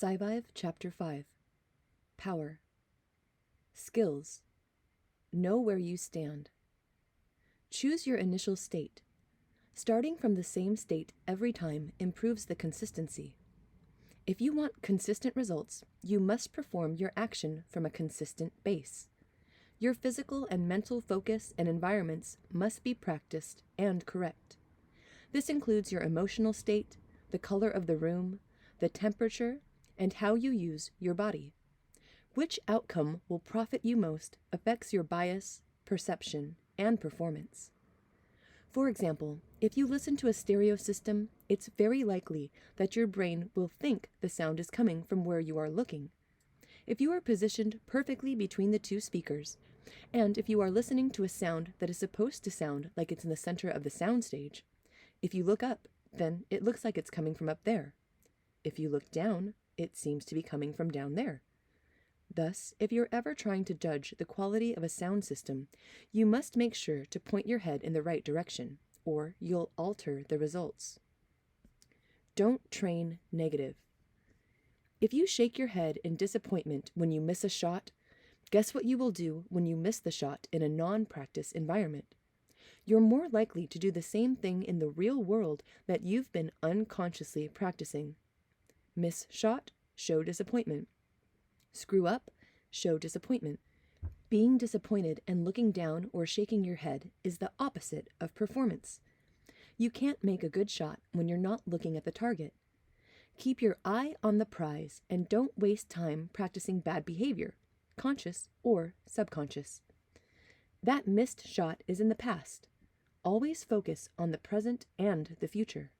SciVive Chapter 5. Power. Skills. Know where you stand. Choose your initial state. Starting from the same state every time improves the consistency. If you want consistent results, you must perform your action from a consistent base. Your physical and mental focus and environments must be practiced and correct. This includes your emotional state, the color of the room, the temperature, and how you use your body. Which outcome will profit you most affects your bias, perception, and performance. For example, if you listen to a stereo system, it's very likely that your brain will think the sound is coming from where you are looking. If you are positioned perfectly between the two speakers, and if you are listening to a sound that is supposed to sound like it's in the center of the soundstage, if you look up, then it looks like it's coming from up there. If you look down, it seems to be coming from down there. Thus, if you're ever trying to judge the quality of a sound system, you must make sure to point your head in the right direction, or you'll alter the results. Don't train negative. If you shake your head in disappointment when you miss a shot, guess what you will do when you miss the shot in a non-practice environment? You're more likely to do the same thing in the real world that you've been unconsciously practicing. Miss shot, show disappointment. Screw up, show disappointment. Being disappointed and looking down or shaking your head is the opposite of performance. You can't make a good shot when you're not looking at the target. Keep your eye on the prize and don't waste time practicing bad behavior, conscious or subconscious. That missed shot is in the past. Always focus on the present and the future.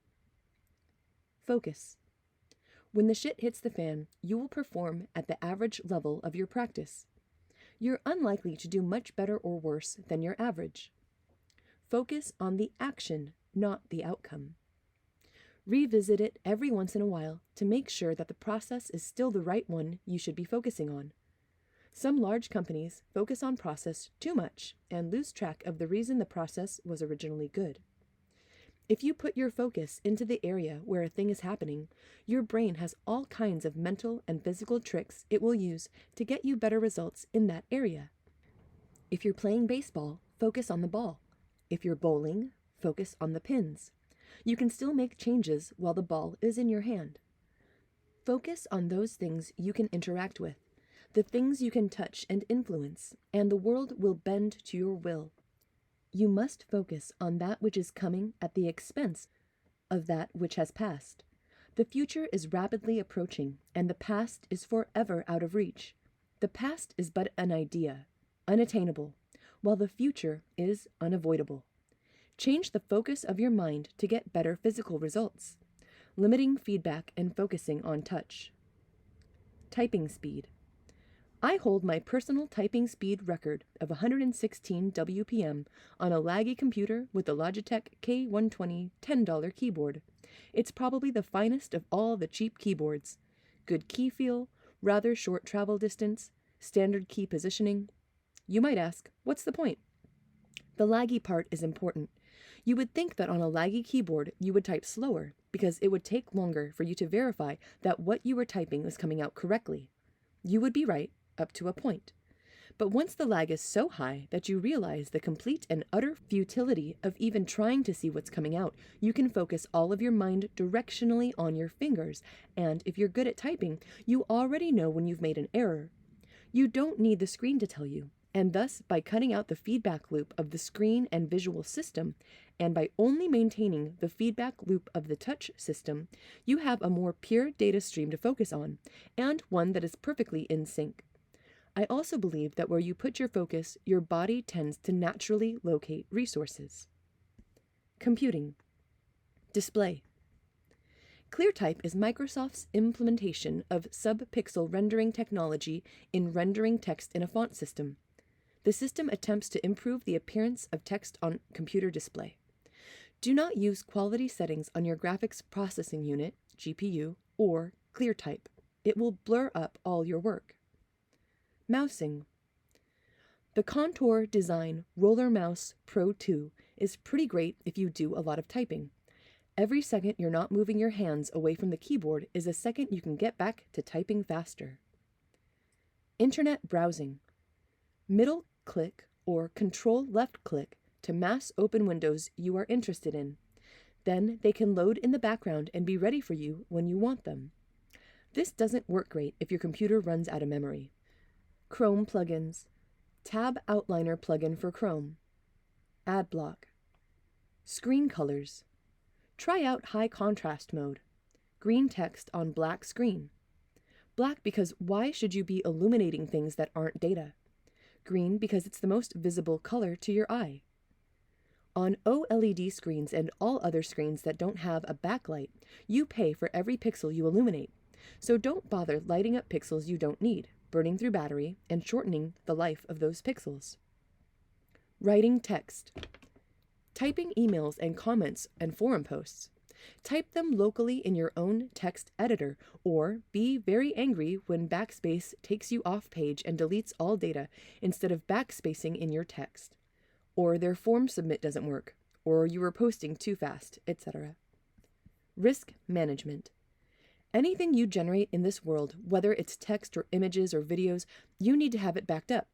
Focus. When the shit hits the fan, you will perform at the average level of your practice. You're unlikely to do much better or worse than your average. Focus on the action, not the outcome. Revisit it every once in a while to make sure that the process is still the right one you should be focusing on. Some large companies focus on process too much and lose track of the reason the process was originally good. If you put your focus into the area where a thing is happening, your brain has all kinds of mental and physical tricks it will use to get you better results in that area. If you're playing baseball, focus on the ball. If you're bowling, focus on the pins. You can still make changes while the ball is in your hand. Focus on those things you can interact with, the things you can touch and influence, and the world will bend to your will. You must focus on that which is coming at the expense of that which has passed. The future is rapidly approaching, and the past is forever out of reach. The past is but an idea, unattainable, while the future is unavoidable. Change the focus of your mind to get better physical results, limiting feedback and focusing on touch. Typing speed. I hold my personal typing speed record of 116 WPM on a laggy computer with the Logitech K120 $10 keyboard. It's probably the finest of all the cheap keyboards. Good key feel, rather short travel distance, standard key positioning. You might ask, what's the point? The laggy part is important. You would think that on a laggy keyboard you would type slower because it would take longer for you to verify that what you were typing was coming out correctly. You would be right, up to a point. But once the lag is so high that you realize the complete and utter futility of even trying to see what's coming out, you can focus all of your mind directionally on your fingers, and if you're good at typing, you already know when you've made an error. You don't need the screen to tell you, and thus by cutting out the feedback loop of the screen and visual system, and by only maintaining the feedback loop of the touch system, you have a more pure data stream to focus on, and one that is perfectly in sync. I also believe that where you put your focus, your body tends to naturally locate resources. Computing. Display. ClearType is Microsoft's implementation of sub-pixel rendering technology in rendering text in a font system. The system attempts to improve the appearance of text on computer display. Do not use quality settings on your graphics processing unit, GPU, or ClearType. It will blur up all your work. Mousing. The Contour Design Roller Mouse Pro 2 is pretty great if you do a lot of typing. Every second you're not moving your hands away from the keyboard is a second you can get back to typing faster. Internet browsing. Middle click or control left click to mass open windows you are interested in. Then they can load in the background and be ready for you when you want them. This doesn't work great if your computer runs out of memory. Chrome plugins. Tab Outliner plugin for Chrome. Adblock. Screen colors. Try out high contrast mode. Green text on black screen. Black because why should you be illuminating things that aren't data? Green because it's the most visible color to your eye. On OLED screens and all other screens that don't have a backlight, you pay for every pixel you illuminate. So don't bother lighting up pixels you don't need, burning through battery and shortening the life of those pixels. Writing text. Typing emails and comments and forum posts. Type them locally in your own text editor, or be very angry when backspace takes you off page and deletes all data instead of backspacing in your text. Or their form submit doesn't work, or you were posting too fast, etc. Risk management. Anything you generate in this world, whether it's text or images or videos, you need to have it backed up.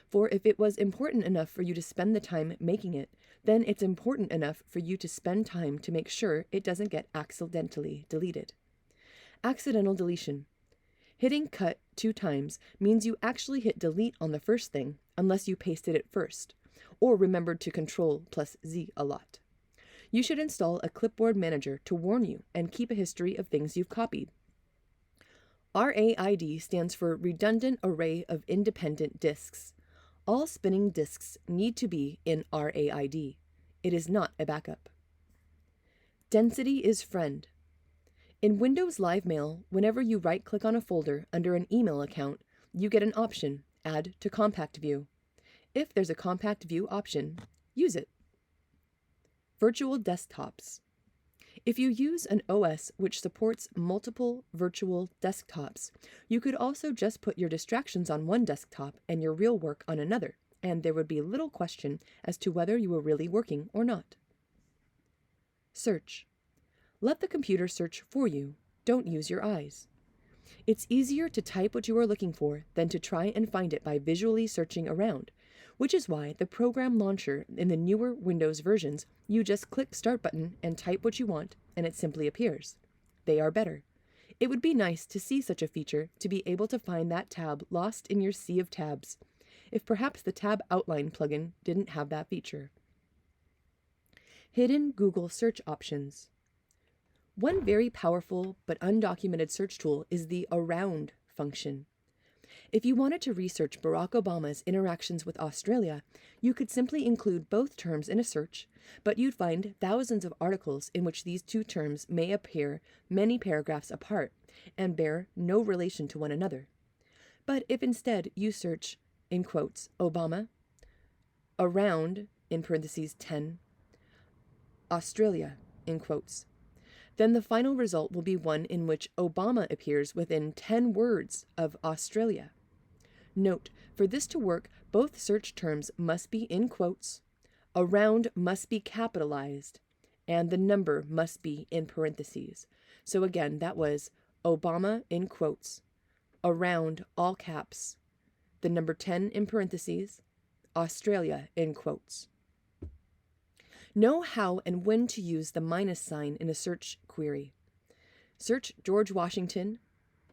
For if it was important enough for you to spend the time making it, then it's important enough for you to spend time to make sure it doesn't get accidentally deleted. Accidental deletion. Hitting cut 2 times means you actually hit delete on the first thing, unless you pasted it first, or remembered to Ctrl+Z a lot. You should install a clipboard manager to warn you and keep a history of things you've copied. RAID stands for Redundant Array of Independent Disks. All spinning disks need to be in RAID. It is not a backup. Density is friend. In Windows Live Mail, whenever you right-click on a folder under an email account, you get an option, Add to Compact View. If there's a Compact View option, use it. Virtual desktops. If you use an OS which supports multiple virtual desktops, you could also just put your distractions on one desktop and your real work on another, and there would be little question as to whether you were really working or not. Search. Let the computer search for you. Don't use your eyes. It's easier to type what you are looking for than to try and find it by visually searching around, which is why the program launcher in the newer Windows versions, you just click Start button and type what you want, and it simply appears. They are better. It would be nice to see such a feature to be able to find that tab lost in your sea of tabs, if perhaps the Tab Outline plugin didn't have that feature. Hidden Google search options. One very powerful but undocumented search tool is the Around function. If you wanted to research Barack Obama's interactions with Australia, you could simply include both terms in a search, but you'd find thousands of articles in which these two terms may appear many paragraphs apart and bear no relation to one another. But if instead you search, in quotes, Obama, around, in parentheses 10, Australia, in quotes, then the final result will be one in which Obama appears within 10 words of Australia. Note, for this to work, both search terms must be in quotes, around must be capitalized, and the number must be in parentheses. So again, that was Obama in quotes, around all caps, the number 10 in parentheses, Australia in quotes. Know how and when to use the minus sign in a search query. Search George Washington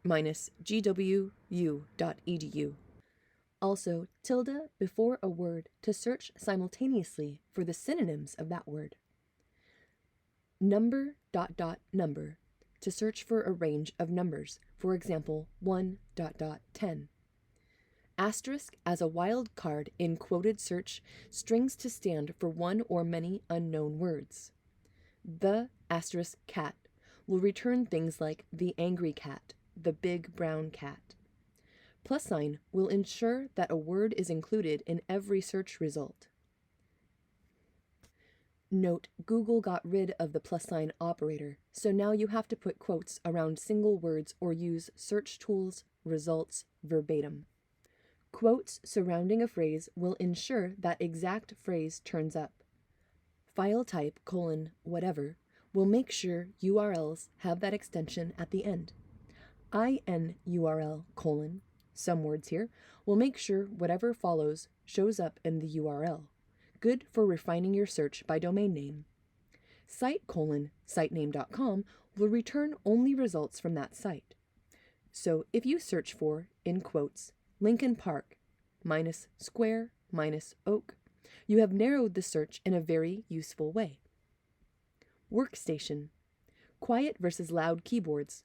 -gwu.edu. Also, tilde before a word to search simultaneously for the synonyms of that word. Number ... number to search for a range of numbers, for example, 1 ... 10. Asterisk as a wild card in quoted search strings to stand for one or many unknown words. The asterisk cat will return things like the angry cat, the big brown cat. Plus sign will ensure that a word is included in every search result. Note, Google got rid of the plus sign operator, so now you have to put quotes around single words or use search tools results verbatim. Quotes surrounding a phrase will ensure that exact phrase turns up. File type : whatever will make sure URLs have that extension at the end. INURL : some words here, will make sure whatever follows shows up in the URL. Good for refining your search by domain name. Site : sitename.com will return only results from that site. So if you search for, in quotes, Lincoln Park, -square, -oak, you have narrowed the search in a very useful way. Workstation: quiet versus loud keyboards.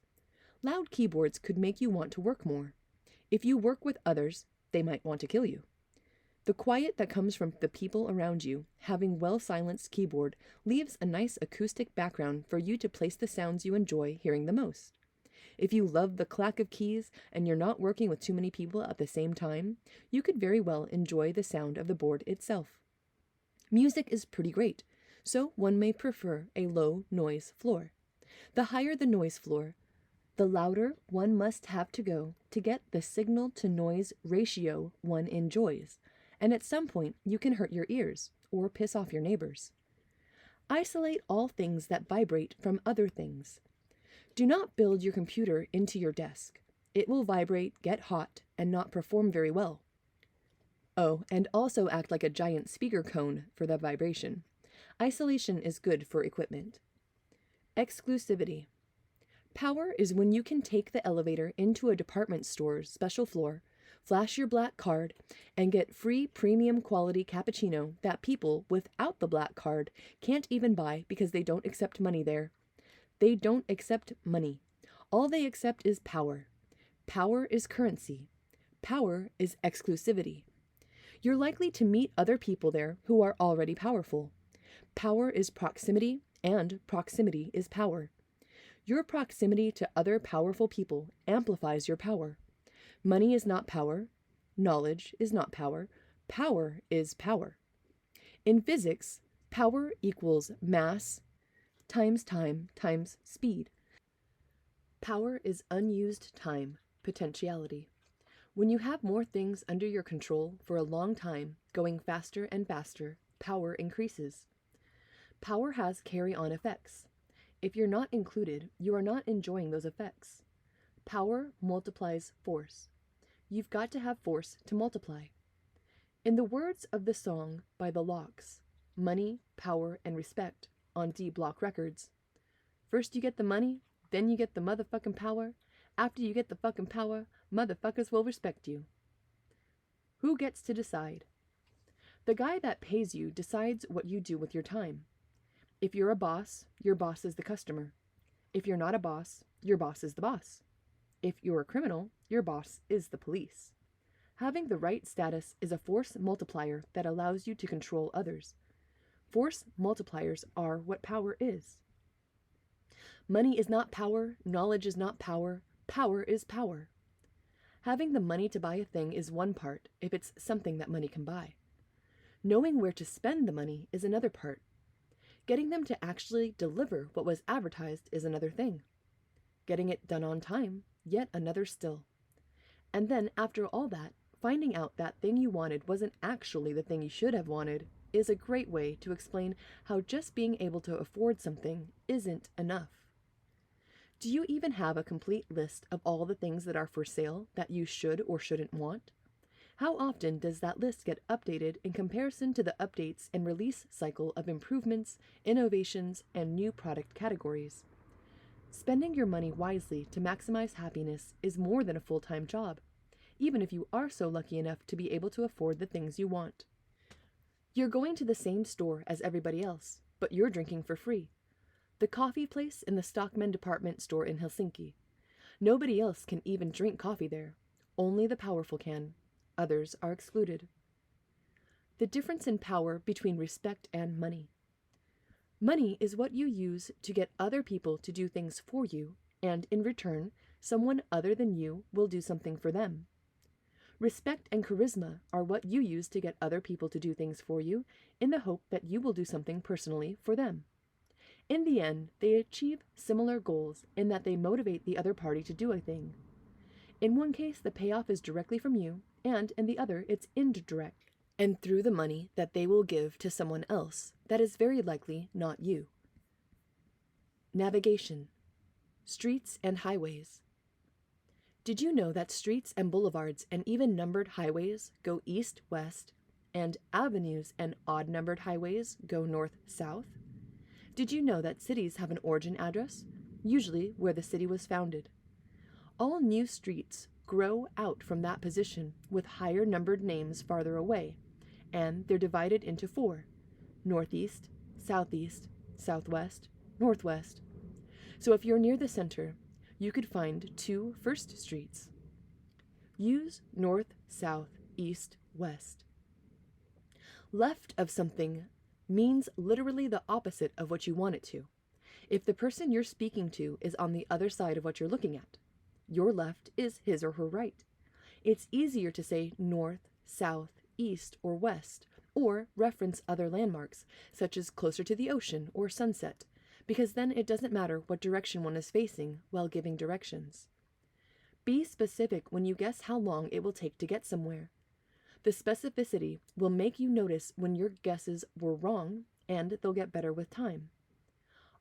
Loud keyboards could make you want to work more. If you work with others, they might want to kill you. The quiet that comes from the people around you, having well-silenced keyboard, leaves a nice acoustic background for you to place the sounds you enjoy hearing the most. If you love the clack of keys and you're not working with too many people at the same time, you could very well enjoy the sound of the board itself. Music is pretty great, so one may prefer a low noise floor. The higher the noise floor, the louder one must have to go to get the signal-to-noise ratio one enjoys, and at some point you can hurt your ears or piss off your neighbors. Isolate all things that vibrate from other things. Do not build your computer into your desk. It will vibrate, get hot, and not perform very well. Oh, and also act like a giant speaker cone for the vibration. Isolation is good for equipment. Exclusivity. Power is when you can take the elevator into a department store's special floor, flash your black card, and get free premium quality cappuccino that people without the black card can't even buy because they don't accept money there. They don't accept money. All they accept is power. Power is currency. Power is exclusivity. You're likely to meet other people there who are already powerful. Power is proximity, and proximity is power. Your proximity to other powerful people amplifies your power. Money is not power. Knowledge is not power. Power is power. In physics, power equals mass times time times speed. Power is unused time, potentiality. When you have more things under your control for a long time, going faster and faster, power increases. Power has carry-on effects. If you're not included, you are not enjoying those effects. Power multiplies force. You've got to have force to multiply. In the words of the song by The Locks, money, power, and respect, on D Block Records, first you get the money, then you get the motherfucking power. After you get the fucking power, motherfuckers will respect you. Who gets to decide? The guy that pays you decides what you do with your time. If you're a boss, your boss is the customer. If you're not a boss, your boss is the boss. If you're a criminal, your boss is the police. Having the right status is a force multiplier that allows you to control others. Force multipliers are what power is. Money is not power, knowledge is not power, power is power. Having the money to buy a thing is one part, if it's something that money can buy. Knowing where to spend the money is another part. Getting them to actually deliver what was advertised is another thing. Getting it done on time, yet another still. And then, after all that, finding out that thing you wanted wasn't actually the thing you should have wanted is a great way to explain how just being able to afford something isn't enough. Do you even have a complete list of all the things that are for sale that you should or shouldn't want? How often does that list get updated in comparison to the updates and release cycle of improvements, innovations, and new product categories? Spending your money wisely to maximize happiness is more than a full-time job, even if you are so lucky enough to be able to afford the things you want. You're going to the same store as everybody else, but you're drinking for free. The coffee place in the Stockman department store in Helsinki. Nobody else can even drink coffee there. Only the powerful can. Others are excluded. The difference in power between respect and money. Money is what you use to get other people to do things for you, and in return, someone other than you will do something for them. Respect and charisma are what you use to get other people to do things for you in the hope that you will do something personally for them. In the end, they achieve similar goals in that they motivate the other party to do a thing. In one case, the payoff is directly from you, and in the other, it's indirect, and through the money that they will give to someone else that is very likely not you. Navigation. Streets and highways. Did you know that streets and boulevards and even numbered highways go east-west, and avenues and odd-numbered highways go north-south? Did you know that cities have an origin address, usually where the city was founded? All new streets grow out from that position with higher numbered names farther away, and they're divided into 4: northeast, southeast, southwest, northwest. So if you're near the center, you could find 2 first streets. Use north, south, east, west. Left of something means literally the opposite of what you want it to. If the person you're speaking to is on the other side of what you're looking at, your left is his or her right. It's easier to say north, south, east, or west, or reference other landmarks, such as closer to the ocean or sunset, because then it doesn't matter what direction one is facing while giving directions. Be specific when you guess how long it will take to get somewhere. The specificity will make you notice when your guesses were wrong, and they'll get better with time.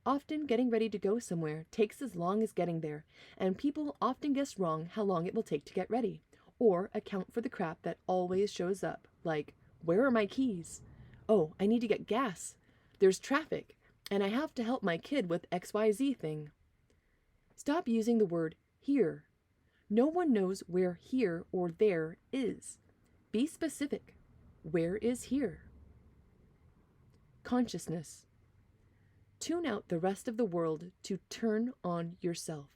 Often getting ready to go somewhere takes as long as getting there, and people often guess wrong how long it will take to get ready, or account for the crap that always shows up, like, where are my keys? Oh, I need to get gas. There's traffic, and I have to help my kid with XYZ thing. Stop using the word here. No one knows where here or there is. Be specific. Where is here? Consciousness. Tune out the rest of the world to turn on yourself.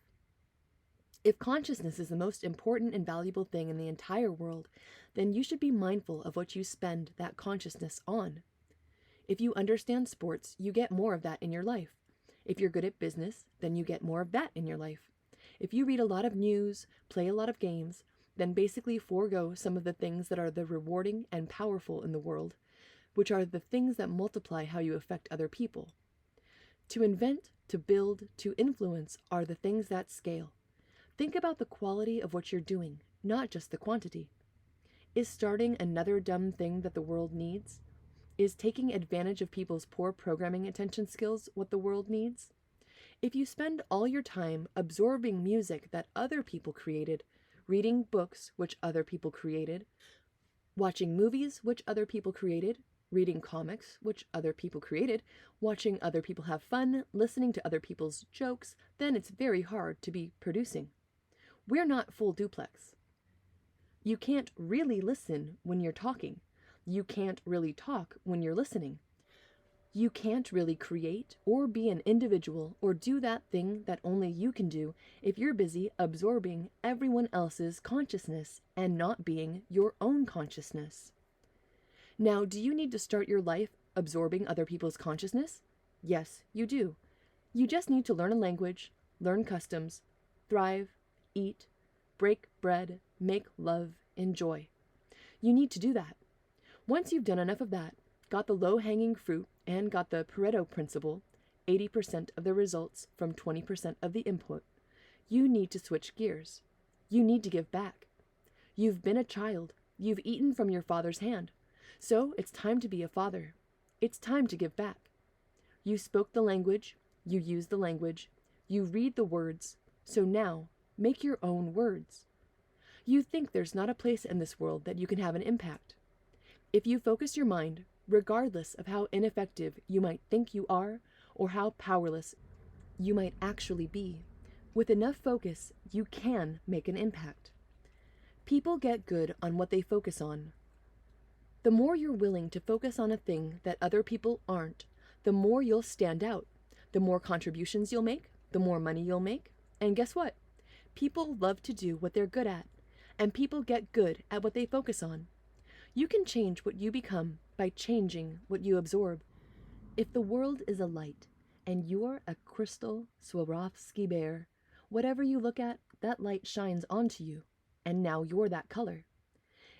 If consciousness is the most important and valuable thing in the entire world, then you should be mindful of what you spend that consciousness on. If you understand sports, you get more of that in your life. If you're good at business, then you get more of that in your life. If you read a lot of news, play a lot of games, then basically forego some of the things that are the rewarding and powerful in the world, which are the things that multiply how you affect other people. To invent, to build, to influence are the things that scale. Think about the quality of what you're doing, not just the quantity. Is starting another dumb thing that the world needs? Is taking advantage of people's poor programming attention skills what the world needs? If you spend all your time absorbing music that other people created, reading books which other people created, watching movies which other people created, reading comics which other people created, watching other people have fun, listening to other people's jokes, then it's very hard to be producing. We're not full duplex. You can't really listen when you're talking. You can't really talk when you're listening. You can't really create or be an individual or do that thing that only you can do if you're busy absorbing everyone else's consciousness and not being your own consciousness. Now, do you need to start your life absorbing other people's consciousness? Yes, you do. You just need to learn a language, learn customs, thrive, eat, break bread, make love, enjoy. You need to do that. Once you've done enough of that, got the low-hanging fruit, and got the Pareto principle, 80% of the results from 20% of the input, you need to switch gears. You need to give back. You've been a child. You've eaten from your father's hand. So it's time to be a father. It's time to give back. You spoke the language. You used the language. You read the words. So now, make your own words. You think there's not a place in this world that you can have an impact. If you focus your mind, regardless of how ineffective you might think you are, or how powerless you might actually be, with enough focus, you can make an impact. People get good on what they focus on. The more you're willing to focus on a thing that other people aren't, the more you'll stand out. The more contributions you'll make, the more money you'll make. And guess what? People love to do what they're good at, and people get good at what they focus on. You can change what you become by changing what you absorb. If the world is a light, and you're a crystal Swarovski bear, whatever you look at, that light shines onto you, and now you're that color.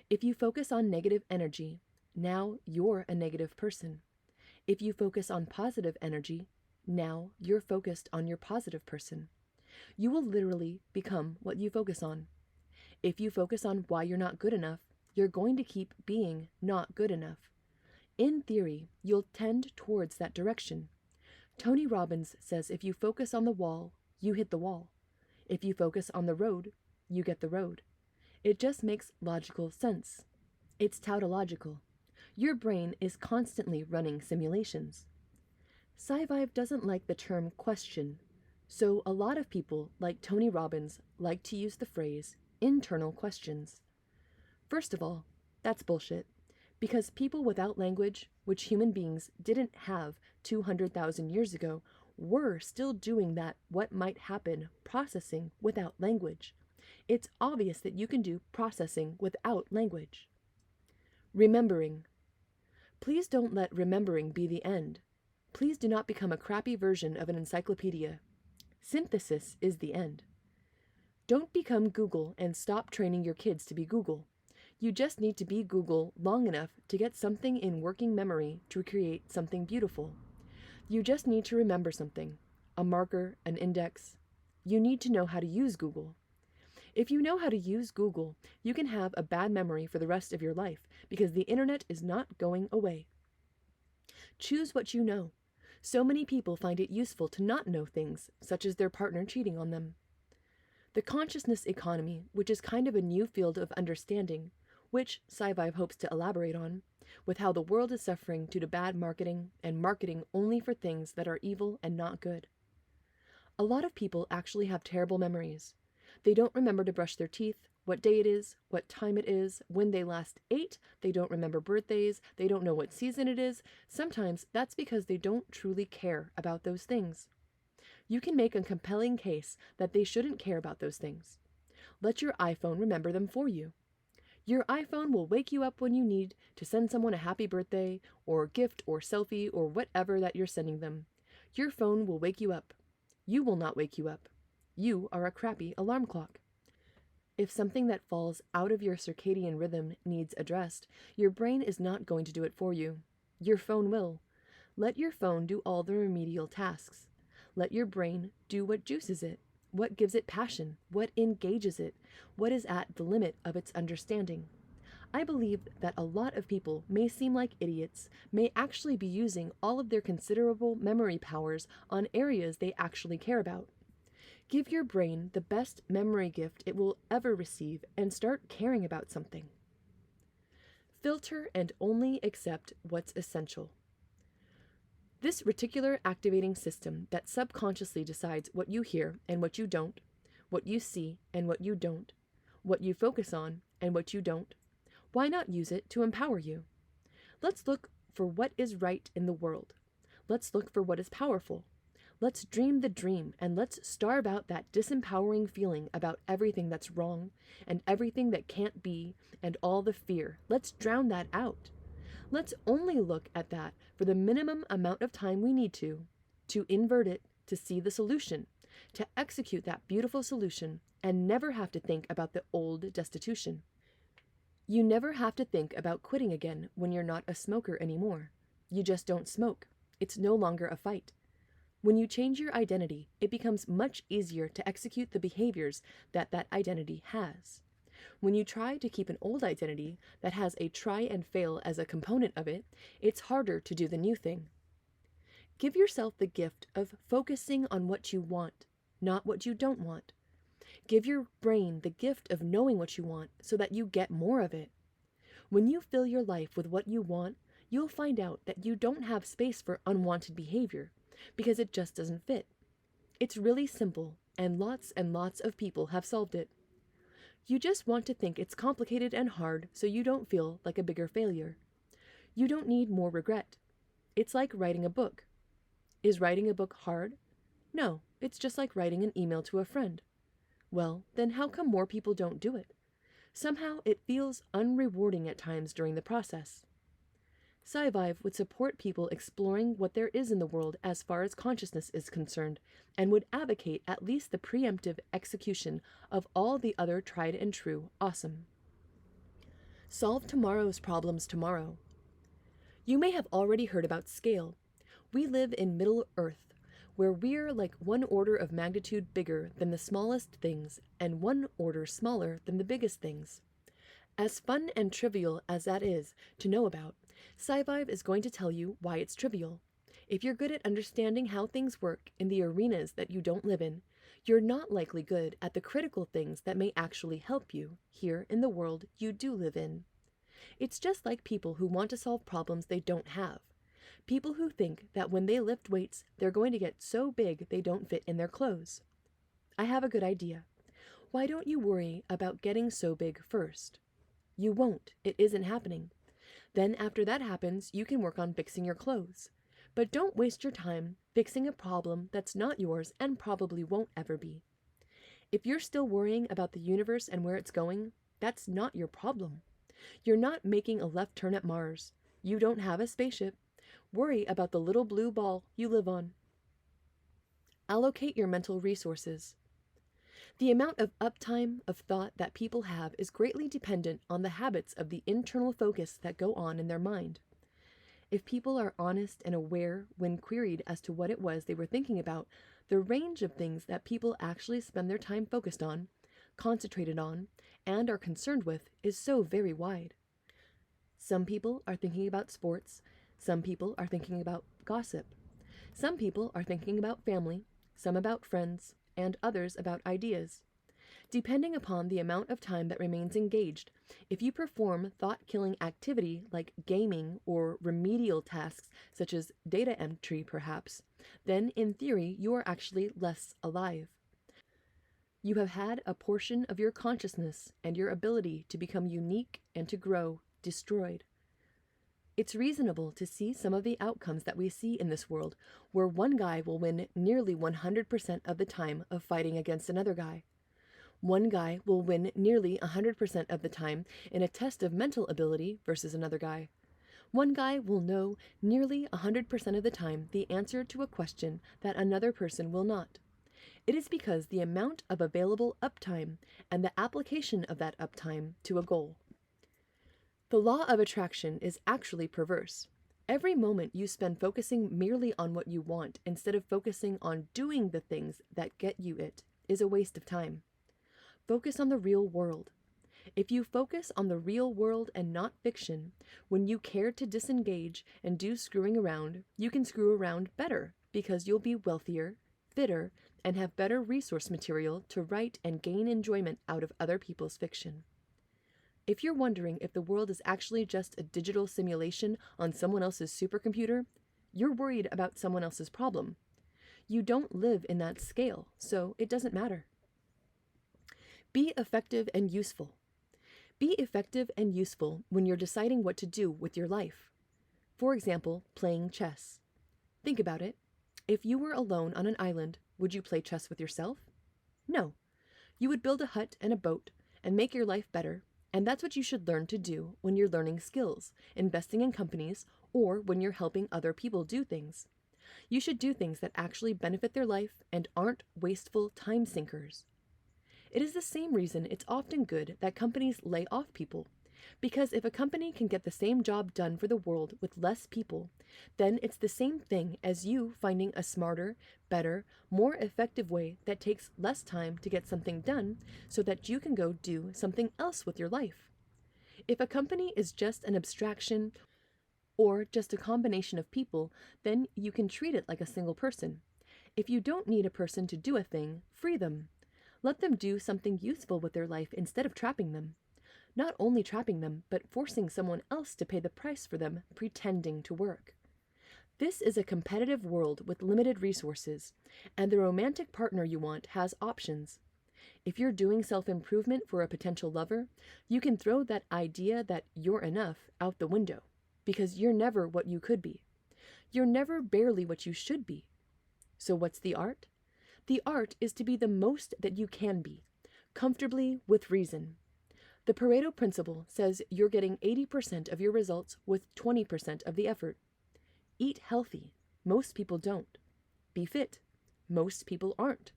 If you focus on negative energy, now you're a negative person. If you focus on positive energy, now you're focused on your positive person. You will literally become what you focus on. If you focus on why you're not good enough, you're going to keep being not good enough. In theory, you'll tend towards that direction. Tony Robbins says if you focus on the wall, you hit the wall. If you focus on the road, you get the road. It just makes logical sense. It's tautological. Your brain is constantly running simulations. SciVive doesn't like the term question, so a lot of people, like Tony Robbins, like to use the phrase internal questions. First of all, that's bullshit, because people without language, which human beings didn't have 200,000 years ago, were still doing that what might happen processing without language. It's obvious that you can do processing without language. Remembering. Please don't let remembering be the end. Please do not become a crappy version of an encyclopedia. Synthesis is the end. Don't become Google and stop training your kids to be Google. You just need to be Google long enough to get something in working memory to create something beautiful. You just need to remember something, a marker, an index. You need to know how to use Google. If you know how to use Google, you can have a bad memory for the rest of your life because the internet is not going away. Choose what you know. So many people find it useful to not know things, such as their partner cheating on them. The consciousness economy, which is kind of a new field of understanding, which SciVive hopes to elaborate on, with how the world is suffering due to bad marketing and marketing only for things that are evil and not good. A lot of people actually have terrible memories. They don't remember to brush their teeth, what day it is, what time it is, when they last ate. They don't remember birthdays. They don't know what season it is. Sometimes that's because they don't truly care about those things. You can make a compelling case that they shouldn't care about those things. Let your iPhone remember them for you. Your iPhone will wake you up when you need to send someone a happy birthday or gift or selfie or whatever that you're sending them. Your phone will wake you up. You will not wake you up. You are a crappy alarm clock. If something that falls out of your circadian rhythm needs addressed, your brain is not going to do it for you. Your phone will. Let your phone do all the remedial tasks. Let your brain do what juices it, what gives it passion, what engages it, what is at the limit of its understanding. I believe that a lot of people may seem like idiots, may actually be using all of their considerable memory powers on areas they actually care about. Give your brain the best memory gift it will ever receive and start caring about something. Filter and only accept what's essential. This reticular activating system that subconsciously decides what you hear and what you don't, what you see and what you don't, what you focus on and what you don't. Why not use it to empower you? Let's look for what is right in the world. Let's look for what is powerful. Let's dream the dream and let's starve out that disempowering feeling about everything that's wrong and everything that can't be and all the fear. Let's drown that out. Let's only look at that for the minimum amount of time we need to invert it, to see the solution, to execute that beautiful solution and never have to think about the old destitution. You never have to think about quitting again when you're not a smoker anymore. You just don't smoke. It's no longer a fight. When you change your identity, it becomes much easier to execute the behaviors that that identity has. When you try to keep an old identity that has a try and fail as a component of it, it's harder to do the new thing. Give yourself the gift of focusing on what you want, not what you don't want. Give your brain the gift of knowing what you want so that you get more of it. When you fill your life with what you want, you'll find out that you don't have space for unwanted behavior because it just doesn't fit. It's really simple, and lots of people have solved it. You just want to think it's complicated and hard so you don't feel like a bigger failure. You don't need more regret. It's like writing a book. Is writing a book hard? No, it's just like writing an email to a friend. Well, then how come more people don't do it? Somehow it feels unrewarding at times during the process. SciVive would support people exploring what there is in the world as far as consciousness is concerned, and would advocate at least the preemptive execution of all the other tried and true awesome. Solve tomorrow's problems tomorrow. You may have already heard about scale. We live in Middle Earth, where we're like one order of magnitude bigger than the smallest things and one order smaller than the biggest things. As fun and trivial as that is to know about, SciVive is going to tell you why it's trivial. If you're good at understanding how things work in the arenas that you don't live in, you're not likely good at the critical things that may actually help you here in the world you do live in. It's just like people who want to solve problems they don't have. People who think that when they lift weights, they're going to get so big they don't fit in their clothes. I have a good idea. Why don't you worry about getting so big first? You won't. It isn't happening. Then after that happens, you can work on fixing your clothes. But don't waste your time fixing a problem that's not yours and probably won't ever be. If you're still worrying about the universe and where it's going, that's not your problem. You're not making a left turn at Mars. You don't have a spaceship. Worry about the little blue ball you live on. Allocate your mental resources. The amount of uptime of thought that people have is greatly dependent on the habits of the internal focus that go on in their mind. If people are honest and aware when queried as to what it was they were thinking about, the range of things that people actually spend their time focused on, concentrated on, and are concerned with is so very wide. Some people are thinking about sports, some people are thinking about gossip, some people are thinking about family, some about friends, and others about ideas. Depending upon the amount of time that remains engaged, if you perform thought-killing activity like gaming or remedial tasks such as data entry perhaps, then in theory you are actually less alive. You have had a portion of your consciousness and your ability to become unique and to grow destroyed. It's reasonable to see some of the outcomes that we see in this world, where one guy will win nearly 100% of the time of fighting against another guy. One guy will win nearly 100% of the time in a test of mental ability versus another guy. One guy will know nearly 100% of the time the answer to a question that another person will not. It is because the amount of available uptime and the application of that uptime to a goal. The law of attraction is actually perverse. Every moment you spend focusing merely on what you want instead of focusing on doing the things that get you it is a waste of time. Focus on the real world. If you focus on the real world and not fiction, when you care to disengage and do screwing around, you can screw around better because you'll be wealthier, fitter, and have better resource material to write and gain enjoyment out of other people's fiction. If you're wondering if the world is actually just a digital simulation on someone else's supercomputer, you're worried about someone else's problem. You don't live in that scale, so it doesn't matter. Be effective and useful. Be effective and useful when you're deciding what to do with your life. For example, playing chess. Think about it. If you were alone on an island, would you play chess with yourself? No. You would build a hut and a boat and make your life better, and that's what you should learn to do when you're learning skills, investing in companies, or when you're helping other people do things. You should do things that actually benefit their life and aren't wasteful time sinkers. It is the same reason it's often good that companies lay off people. Because if a company can get the same job done for the world with less people, then it's the same thing as you finding a smarter, better, more effective way that takes less time to get something done so that you can go do something else with your life. If a company is just an abstraction or just a combination of people, then you can treat it like a single person. If you don't need a person to do a thing, free them. Let them do something useful with their life instead of trapping them. Not only trapping them, but forcing someone else to pay the price for them pretending to work. This is a competitive world with limited resources, and the romantic partner you want has options. If you're doing self-improvement for a potential lover, you can throw that idea that you're enough out the window, because you're never what you could be. You're never barely what you should be. So what's the art? The art is to be the most that you can be, comfortably with reason. The Pareto principle says you're getting 80% of your results with 20% of the effort. Eat healthy. Most people don't. Be fit. Most people aren't.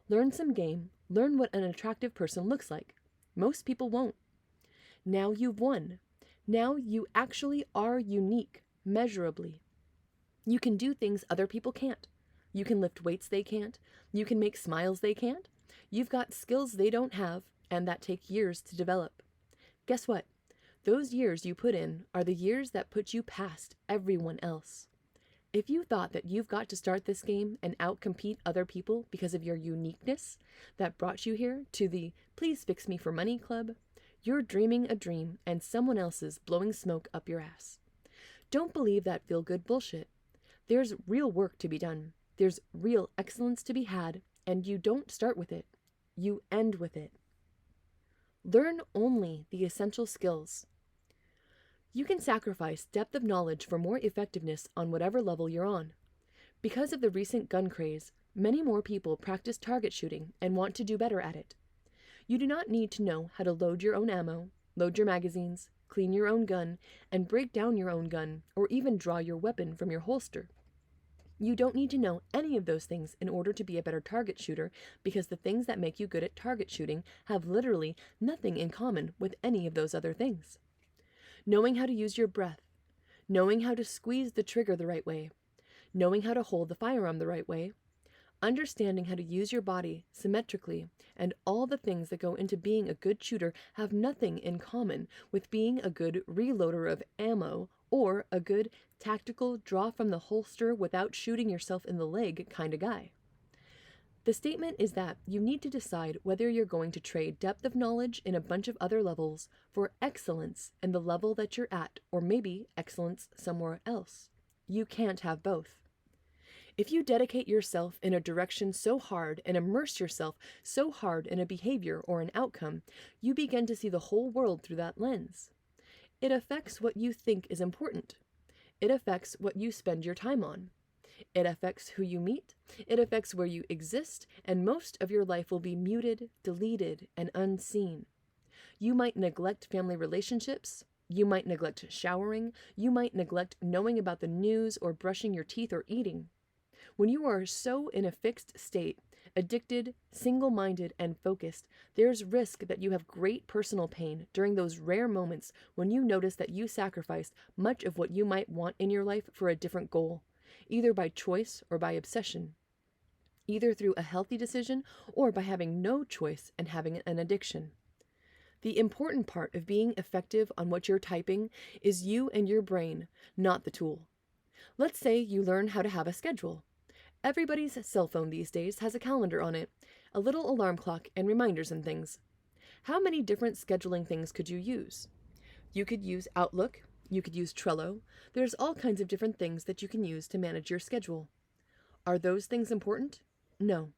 Learn some game. Learn what an attractive person looks like. Most people won't. Now you've won. Now you actually are unique, measurably. You can do things other people can't. You can lift weights they can't. You can make smiles they can't. You've got skills they don't have, and that take years to develop. Guess what? Those years you put in are the years that put you past everyone else. If you thought that you've got to start this game and outcompete other people because of your uniqueness that brought you here to the Please Fix Me for Money Club, you're dreaming a dream and someone else is blowing smoke up your ass. Don't believe that feel-good bullshit. There's real work to be done. There's real excellence to be had, and you don't start with it. You end with it. Learn only the essential skills. You can sacrifice depth of knowledge for more effectiveness on whatever level you're on. Because of the recent gun craze, many more people practice target shooting and want to do better at it. You do not need to know how to load your own ammo, load your magazines, clean your own gun, and break down your own gun, or even draw your weapon from your holster. You don't need to know any of those things in order to be a better target shooter, because the things that make you good at target shooting have literally nothing in common with any of those other things. Knowing how to use your breath, knowing how to squeeze the trigger the right way, knowing how to hold the firearm the right way, understanding how to use your body symmetrically, and all the things that go into being a good shooter have nothing in common with being a good reloader of ammo or a good tactical draw from the holster without shooting yourself in the leg kind of guy. The statement is that you need to decide whether you're going to trade depth of knowledge in a bunch of other levels for excellence in the level that you're at, or maybe excellence somewhere else. You can't have both. If you dedicate yourself in a direction so hard and immerse yourself so hard in a behavior or an outcome, you begin to see the whole world through that lens. It affects what you think is important. It affects what you spend your time on. It affects who you meet. It affects where you exist, and most of your life will be muted, deleted, and unseen. You might neglect family relationships. You might neglect showering. You might neglect knowing about the news or brushing your teeth or eating. When you are so in a fixed state, addicted, single-minded, and focused, there's risk that you have great personal pain during those rare moments when you notice that you sacrificed much of what you might want in your life for a different goal, either by choice or by obsession, either through a healthy decision or by having no choice and having an addiction. The important part of being effective on what you're typing is you and your brain, not the tool. Let's say you learn how to have a schedule. Everybody's cell phone these days has a calendar on it, a little alarm clock, and reminders and things. How many different scheduling things could you use? You could use Outlook. You could use Trello. There's all kinds of different things that you can use to manage your schedule. Are those things important? No.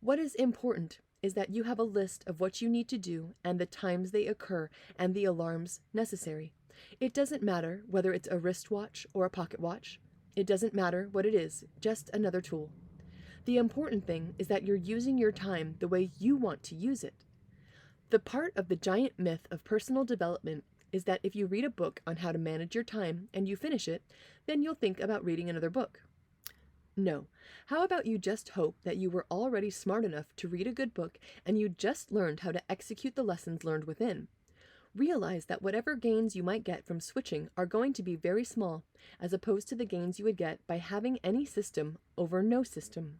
What is important is that you have a list of what you need to do and the times they occur and the alarms necessary. It doesn't matter whether it's a wristwatch or a pocket watch. It doesn't matter what it is, just another tool. The important thing is that you're using your time the way you want to use it. The part of the giant myth of personal development is that if you read a book on how to manage your time and you finish it, then you'll think about reading another book. No. How about you just hope that you were already smart enough to read a good book and you just learned how to execute the lessons learned within? Realize that whatever gains you might get from switching are going to be very small, as opposed to the gains you would get by having any system over no system.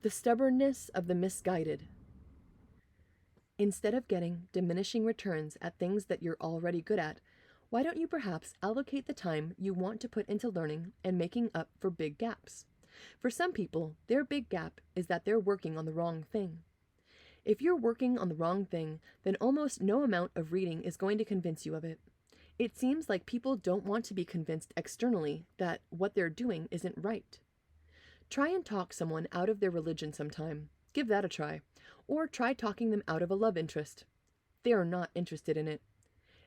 The stubbornness of the misguided. Instead of getting diminishing returns at things that you're already good at, why don't you perhaps allocate the time you want to put into learning and making up for big gaps? For some people, their big gap is that they're working on the wrong thing. If you're working on the wrong thing, then almost no amount of reading is going to convince you of it. It seems like people don't want to be convinced externally that what they're doing isn't right. Try and talk someone out of their religion sometime. Give that a try. Or try talking them out of a love interest. They are not interested in it.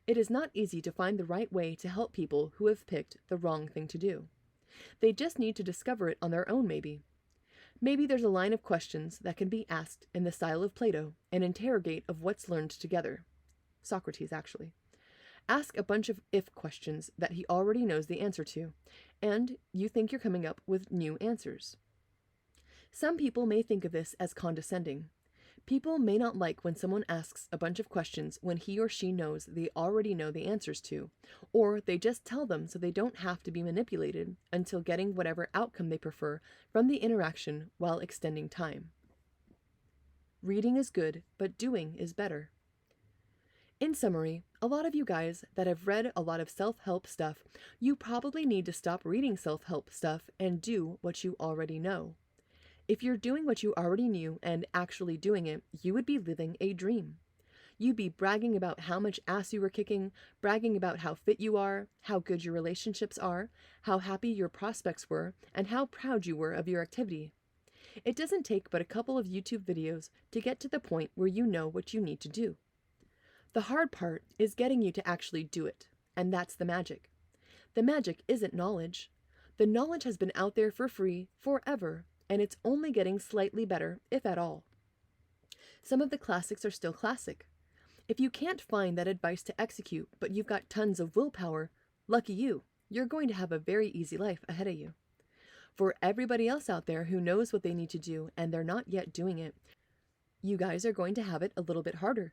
It is not easy to find the right way to help people who have picked the wrong thing to do. They just need to discover it on their own, maybe. Maybe there's a line of questions that can be asked in the style of Plato and interrogate of what's learned together. Socrates, actually. Ask a bunch of if questions that he already knows the answer to, and you think you're coming up with new answers. Some people may think of this as condescending. People may not like when someone asks a bunch of questions when he or she knows they already know the answers to, or they just tell them so they don't have to be manipulated until getting whatever outcome they prefer from the interaction while extending time. Reading is good, but doing is better. In summary, a lot of you guys that have read a lot of self-help stuff, you probably need to stop reading self-help stuff and do what you already know. If you're doing what you already knew and actually doing it, you would be living a dream. You'd be bragging about how much ass you were kicking, bragging about how fit you are, how good your relationships are, how happy your prospects were, and how proud you were of your activity. It doesn't take but a couple of YouTube videos to get to the point where you know what you need to do. The hard part is getting you to actually do it, and that's the magic. The magic isn't knowledge. The knowledge has been out there for free forever, and it's only getting slightly better, if at all. Some of the classics are still classic. If you can't find that advice to execute, but you've got tons of willpower, lucky you, you're going to have a very easy life ahead of you. For everybody else out there who knows what they need to do and they're not yet doing it, you guys are going to have it a little bit harder.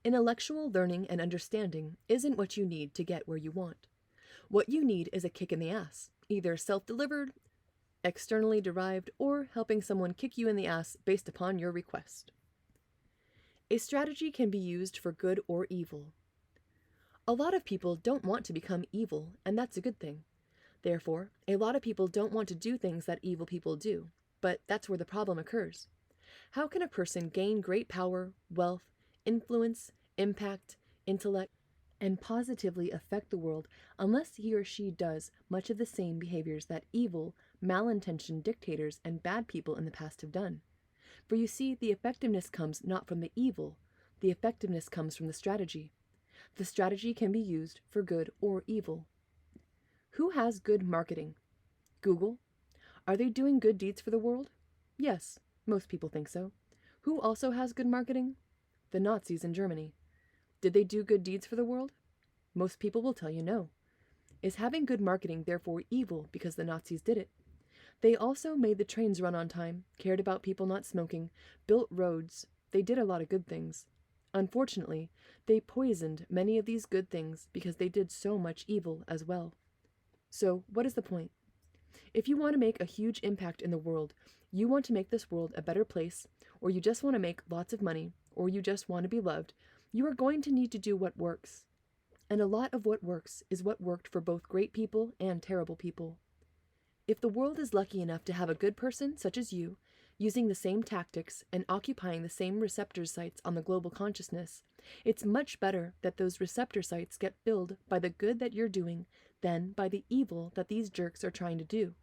Intellectual learning and understanding isn't what you need to get where you want. What you need is a kick in the ass, either self-delivered, externally derived, or helping someone kick you in the ass based upon your request. A strategy can be used for good or evil. A lot of people don't want to become evil, and that's a good thing. Therefore, a lot of people don't want to do things that evil people do, but that's where the problem occurs. How can a person gain great power, wealth, influence, impact, intellect, and positively affect the world unless he or she does much of the same behaviors that evil, malintentioned dictators and bad people in the past have done? For you see, the effectiveness comes not from the evil, the effectiveness comes from the strategy. The strategy can be used for good or evil. Who has good marketing? Google. Are they doing good deeds for the world? Yes, most people think so. Who also has good marketing? The Nazis in Germany. Did they do good deeds for the world? Most people will tell you no. Is having good marketing therefore evil because the Nazis did it? They also made the trains run on time, cared about people not smoking, built roads. They did a lot of good things. Unfortunately, they poisoned many of these good things because they did so much evil as well. So, what is the point? If you want to make a huge impact in the world, you want to make this world a better place, or you just want to make lots of money, or you just want to be loved, you are going to need to do what works. And a lot of what works is what worked for both great people and terrible people. If the world is lucky enough to have a good person, such as you, using the same tactics and occupying the same receptor sites on the global consciousness, it's much better that those receptor sites get filled by the good that you're doing than by the evil that these jerks are trying to do.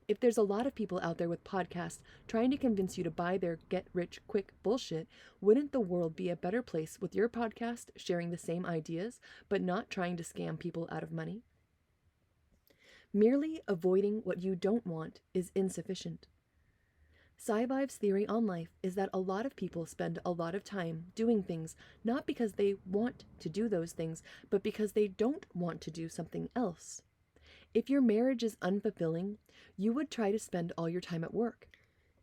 If there's a lot of people out there with podcasts trying to convince you to buy their get-rich-quick bullshit, wouldn't the world be a better place with your podcast sharing the same ideas, but not trying to scam people out of money? Merely avoiding what you don't want is insufficient. SciVive's theory on life is that a lot of people spend a lot of time doing things not because they want to do those things, but because they don't want to do something else. If your marriage is unfulfilling, you would try to spend all your time at work.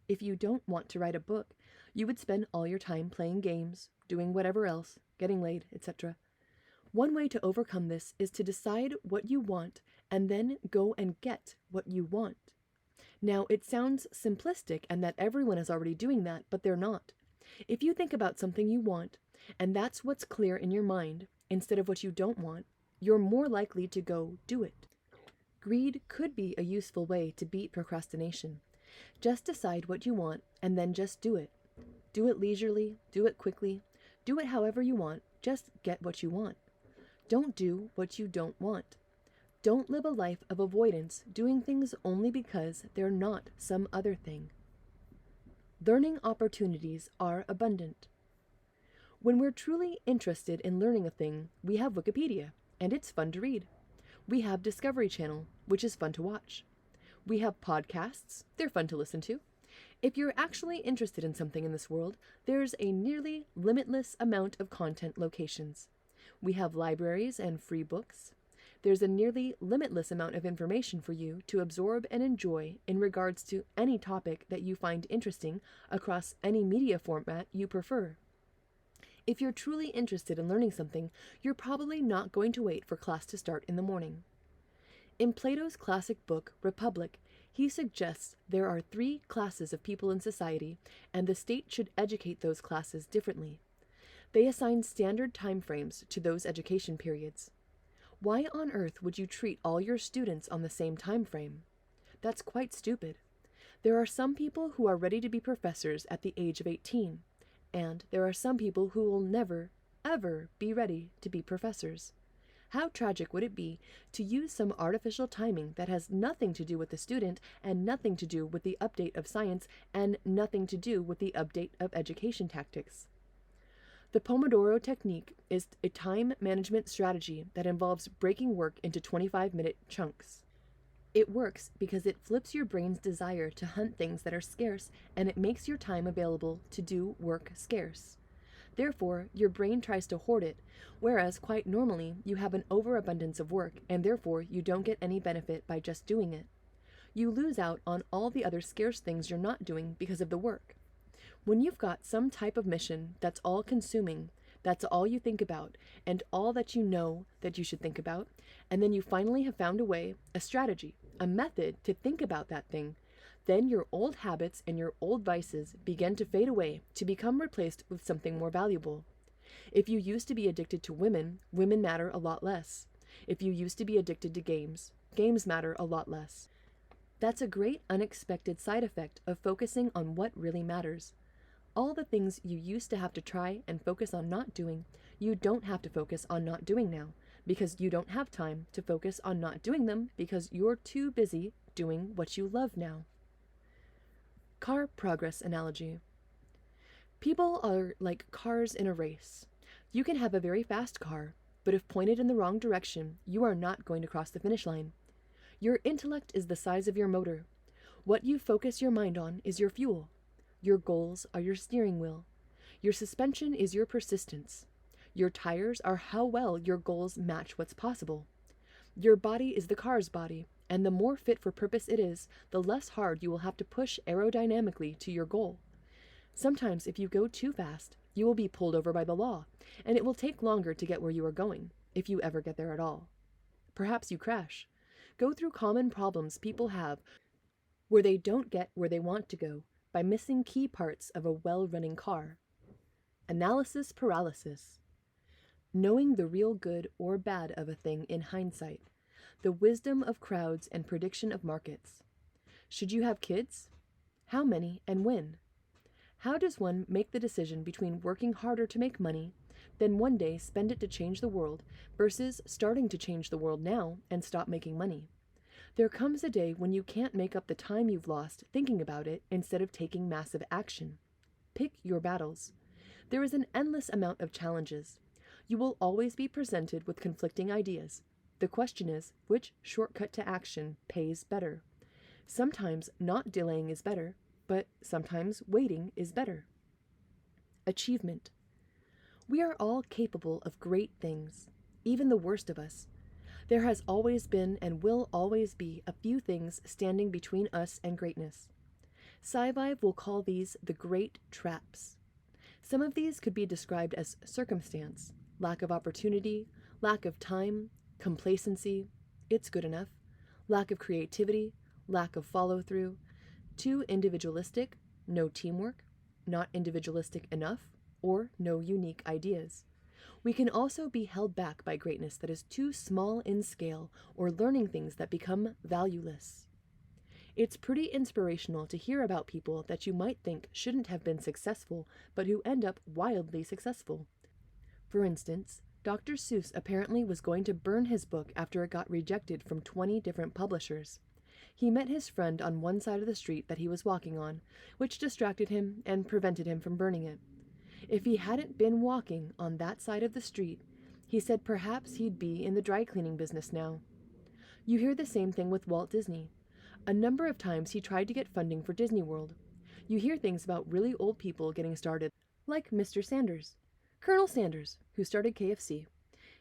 If you don't want to write a book, you would spend all your time playing games, doing whatever else, getting laid, etc. One way to overcome this is to decide what you want and then go and get what you want. Now, it sounds simplistic and that everyone is already doing that, but they're not. If you think about something you want, and that's what's clear in your mind, instead of what you don't want, you're more likely to go do it. Greed could be a useful way to beat procrastination. Just decide what you want and then just do it. Do it leisurely, do it quickly, do it however you want, just get what you want. Don't do what you don't want. Don't live a life of avoidance, doing things only because they're not some other thing. Learning opportunities are abundant. When we're truly interested in learning a thing, we have Wikipedia, and it's fun to read. We have Discovery Channel, which is fun to watch. We have podcasts, they're fun to listen to. If you're actually interested in something in this world, there's a nearly limitless amount of content locations. We have libraries and free books. There's a nearly limitless amount of information for you to absorb and enjoy in regards to any topic that you find interesting across any media format you prefer. If you're truly interested in learning something, you're probably not going to wait for class to start in the morning. In Plato's classic book, Republic, he suggests there are 3 classes of people in society, and the state should educate those classes differently. They assign standard time frames to those education periods. Why on earth would you treat all your students on the same time frame? That's quite stupid. There are some people who are ready to be professors at the age of 18, and there are some people who will never, ever be ready to be professors. How tragic would it be to use some artificial timing that has nothing to do with the student and nothing to do with the update of science and nothing to do with the update of education tactics? The Pomodoro technique is a time management strategy that involves breaking work into 25-minute chunks. It works because it flips your brain's desire to hunt things that are scarce, and it makes your time available to do work scarce. Therefore, your brain tries to hoard it, whereas quite normally you have an overabundance of work, and therefore you don't get any benefit by just doing it. You lose out on all the other scarce things you're not doing because of the work. When you've got some type of mission that's all-consuming, that's all you think about, and all that you know that you should think about, and then you finally have found a way, a strategy, a method to think about that thing, then your old habits and your old vices begin to fade away to become replaced with something more valuable. If you used to be addicted to women, women matter a lot less. If you used to be addicted to games, games matter a lot less. That's a great unexpected side effect of focusing on what really matters. All the things you used to have to try and focus on not doing, you don't have to focus on not doing now, because you don't have time to focus on not doing them because you're too busy doing what you love now. Car progress analogy. People are like cars in a race. You can have a very fast car, but if pointed in the wrong direction, you are not going to cross the finish line. Your intellect is the size of your motor. What you focus your mind on is your fuel. Your goals are your steering wheel. Your suspension is your persistence. Your tires are how well your goals match what's possible. Your body is the car's body, and the more fit for purpose it is, the less hard you will have to push aerodynamically to your goal. Sometimes if you go too fast, you will be pulled over by the law, and it will take longer to get where you are going, if you ever get there at all. Perhaps you crash. Go through common problems people have where they don't get where they want to go by missing key parts of a well-running car. Analysis paralysis. Knowing the real good or bad of a thing in hindsight. The wisdom of crowds and prediction of markets. Should you have kids? How many and when? How does one make the decision between working harder to make money, then one day spend it to change the world, versus starting to change the world now and stop making money? There comes a day when you can't make up the time you've lost thinking about it instead of taking massive action. Pick your battles. There is an endless amount of challenges. You will always be presented with conflicting ideas. The question is, which shortcut to action pays better? Sometimes not delaying is better, but sometimes waiting is better. Achievement. We are all capable of great things, even the worst of us. There has always been and will always be a few things standing between us and greatness. SciVive will call these the great traps. Some of these could be described as circumstance, lack of opportunity, lack of time, complacency, it's good enough, lack of creativity, lack of follow-through, too individualistic, no teamwork, not individualistic enough, or no unique ideas. We can also be held back by greatness that is too small in scale or learning things that become valueless. It's pretty inspirational to hear about people that you might think shouldn't have been successful, but who end up wildly successful. For instance, Dr. Seuss apparently was going to burn his book after it got rejected from 20 different publishers. He met his friend on one side of the street that he was walking on, which distracted him and prevented him from burning it. If he hadn't been walking on that side of the street, he said perhaps he'd be in the dry cleaning business now. You hear the same thing with Walt Disney. A number of times he tried to get funding for Disney World. You hear things about really old people getting started, like Mr. Sanders. Colonel Sanders, who started KFC.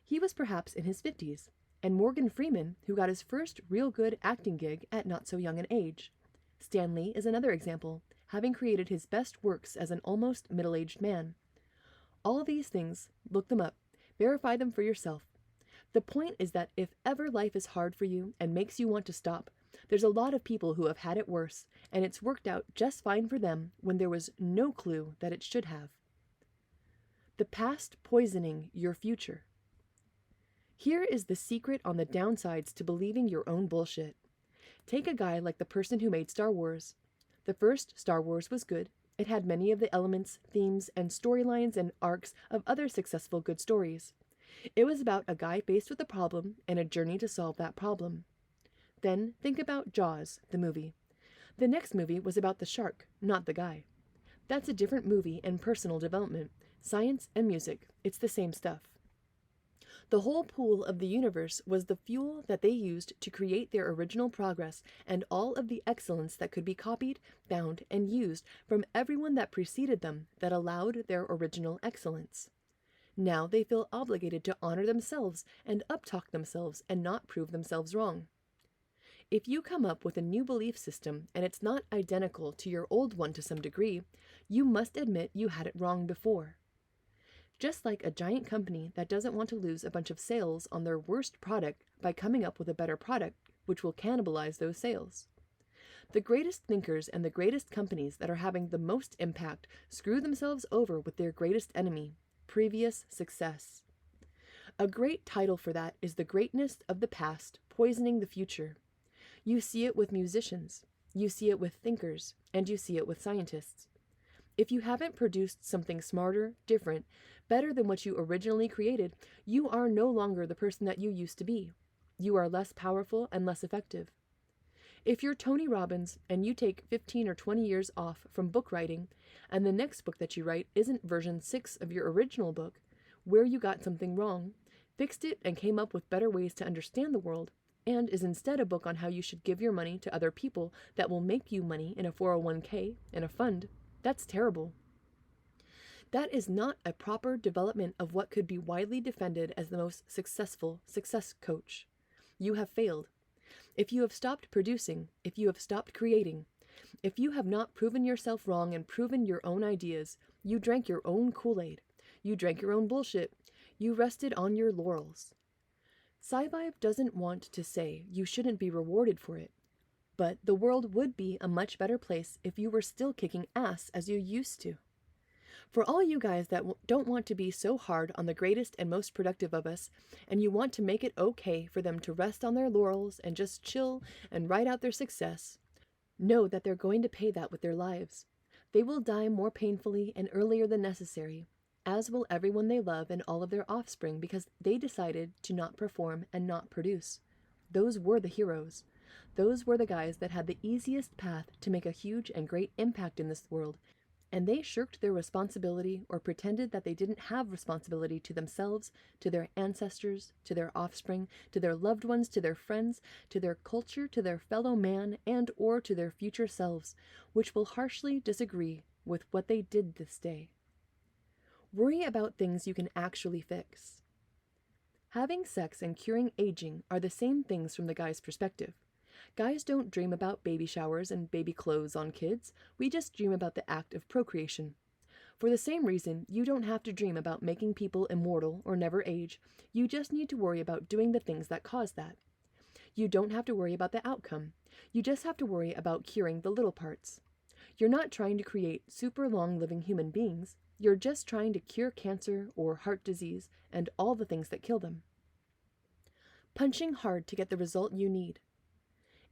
He was perhaps in his 50s, and Morgan Freeman, who got his first real good acting gig at not so young an age. Stan Lee is another example, having created his best works as an almost middle-aged man. All these things, look them up, verify them for yourself. The point is that if ever life is hard for you and makes you want to stop, there's a lot of people who have had it worse, and it's worked out just fine for them when there was no clue that it should have. The past poisoning your future. Here is the secret on the downsides to believing your own bullshit. Take a guy like the person who made Star Wars. The first Star Wars was good. It had many of the elements, themes, and storylines and arcs of other successful good stories. It was about a guy faced with a problem and a journey to solve that problem. Then think about Jaws, the movie. The next movie was about the shark, not the guy. That's a different movie and personal development. Science and music, it's the same stuff. The whole pool of the universe was the fuel that they used to create their original progress and all of the excellence that could be copied, found, and used from everyone that preceded them that allowed their original excellence. Now they feel obligated to honor themselves and uptalk themselves and not prove themselves wrong. If you come up with a new belief system and it's not identical to your old one to some degree, you must admit you had it wrong before. Just like a giant company that doesn't want to lose a bunch of sales on their worst product by coming up with a better product, which will cannibalize those sales. The greatest thinkers and the greatest companies that are having the most impact screw themselves over with their greatest enemy, previous success. A great title for that is The Greatness of the Past Poisoning the Future. You see it with musicians, you see it with thinkers, and you see it with scientists. If you haven't produced something smarter, different, better than what you originally created, you are no longer the person that you used to be. You are less powerful and less effective. If you're Tony Robbins and you take 15 or 20 years off from book writing, and the next book that you write isn't version 6 of your original book, where you got something wrong, fixed it and came up with better ways to understand the world, and is instead a book on how you should give your money to other people that will make you money in a 401k and a fund, that's terrible. That is not a proper development of what could be widely defended as the most successful success coach. You have failed. If you have stopped producing, if you have stopped creating, if you have not proven yourself wrong and proven your own ideas, you drank your own Kool-Aid, you drank your own bullshit, you rested on your laurels. SciVive doesn't want to say you shouldn't be rewarded for it, but the world would be a much better place if you were still kicking ass as you used to. For all you guys that don't want to be so hard on the greatest and most productive of us, and you want to make it okay for them to rest on their laurels and just chill and ride out their success, know that they're going to pay that with their lives. They will die more painfully and earlier than necessary, as will everyone they love and all of their offspring, because they decided to not perform and not produce. Those were the heroes. Those were the guys that had the easiest path to make a huge and great impact in this world, and they shirked their responsibility or pretended that they didn't have responsibility to themselves, to their ancestors, to their offspring, to their loved ones, to their friends, to their culture, to their fellow man, and or to their future selves, which will harshly disagree with what they did this day. Worry about things you can actually fix. Having sex and curing aging are the same things from the guy's perspective. Guys don't dream about baby showers and baby clothes on kids. We just dream about the act of procreation. For the same reason, you don't have to dream about making people immortal or never age. You just need to worry about doing the things that cause that. You don't have to worry about the outcome. You just have to worry about curing the little parts. You're not trying to create super long living human beings. You're just trying to cure cancer or heart disease and all the things that kill them. Punching hard to get the result you need.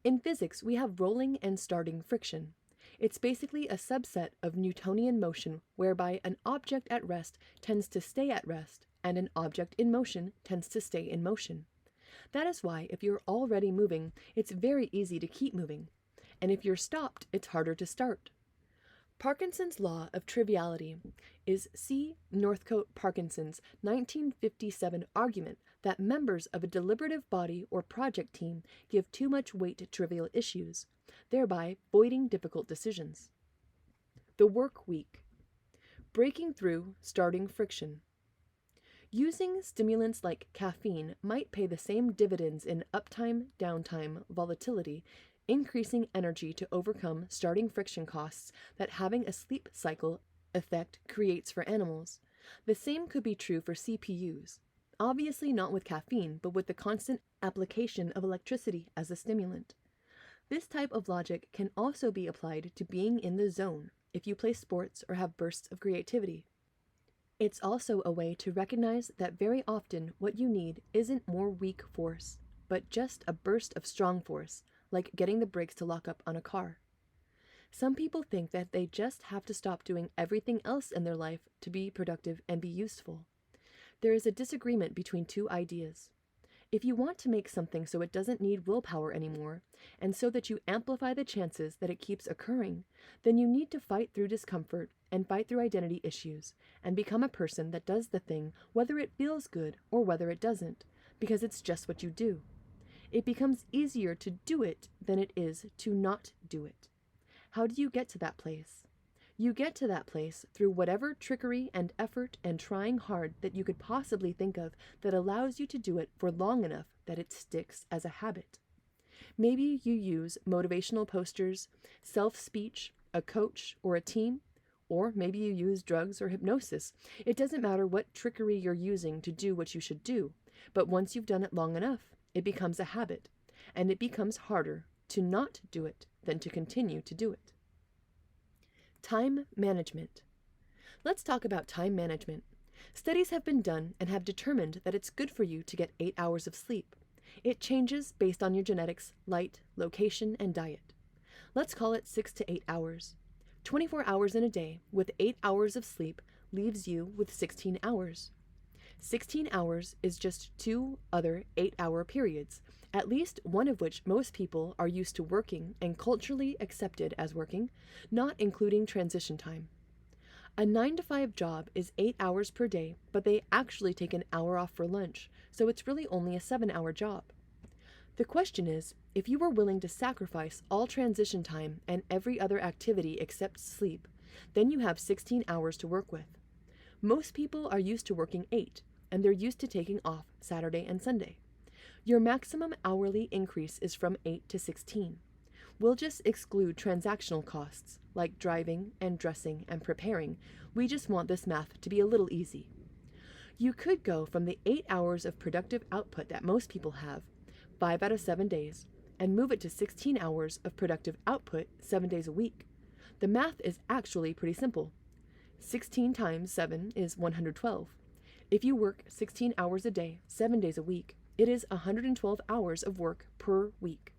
In physics, we have rolling and starting friction. It's basically a subset of Newtonian motion whereby an object at rest tends to stay at rest and an object in motion tends to stay in motion. That is why if you're already moving, it's very easy to keep moving. And if you're stopped, it's harder to start. Parkinson's law of triviality is C. Northcote Parkinson's 1957 argument that members of a deliberative body or project team give too much weight to trivial issues, thereby voiding difficult decisions. The work week. Breaking through, starting friction. Using stimulants like caffeine might pay the same dividends in uptime, downtime, volatility, increasing energy to overcome starting friction costs that having a sleep cycle effect creates for animals. The same could be true for CPUs. Obviously not with caffeine, but with the constant application of electricity as a stimulant. This type of logic can also be applied to being in the zone if you play sports or have bursts of creativity. It's also a way to recognize that very often what you need isn't more weak force, but just a burst of strong force, like getting the brakes to lock up on a car. Some people think that they just have to stop doing everything else in their life to be productive and be useful. There is a disagreement between two ideas. If you want to make something so it doesn't need willpower anymore, and so that you amplify the chances that it keeps occurring, then you need to fight through discomfort and fight through identity issues and become a person that does the thing whether it feels good or whether it doesn't, because it's just what you do. It becomes easier to do it than it is to not do it. How do you get to that place? You get to that place through whatever trickery and effort and trying hard that you could possibly think of that allows you to do it for long enough that it sticks as a habit. Maybe you use motivational posters, self-speech, a coach, or a team, or maybe you use drugs or hypnosis. It doesn't matter what trickery you're using to do what you should do, but once you've done it long enough, it becomes a habit, and it becomes harder to not do it than to continue to do it. Time management. Let's talk about time management. Studies have been done and have determined that it's good for you to get 8 hours of sleep. It changes based on your genetics, light, location, and diet. Let's call it 6 to 8 hours. 24 hours in a day with 8 hours of sleep leaves you with 16 hours. 16 hours is just 2 other 8-hour periods, at least one of which most people are used to working and culturally accepted as working, not including transition time. A 9-to-5 job is 8 hours per day, but they actually take an hour off for lunch, so it's really only a 7-hour job. The question is, if you were willing to sacrifice all transition time and every other activity except sleep, then you have 16 hours to work with. Most people are used to working 8, and they're used to taking off Saturday and Sunday. Your maximum hourly increase is from 8 to 16. We'll just exclude transactional costs, like driving and dressing and preparing. We just want this math to be a little easy. You could go from the 8 hours of productive output that most people have, 5 out of 7 days, and move it to 16 hours of productive output 7 days a week. The math is actually pretty simple. 16 times 7 is 112. If you work 16 hours a day, 7 days a week, it is 112 hours of work per week.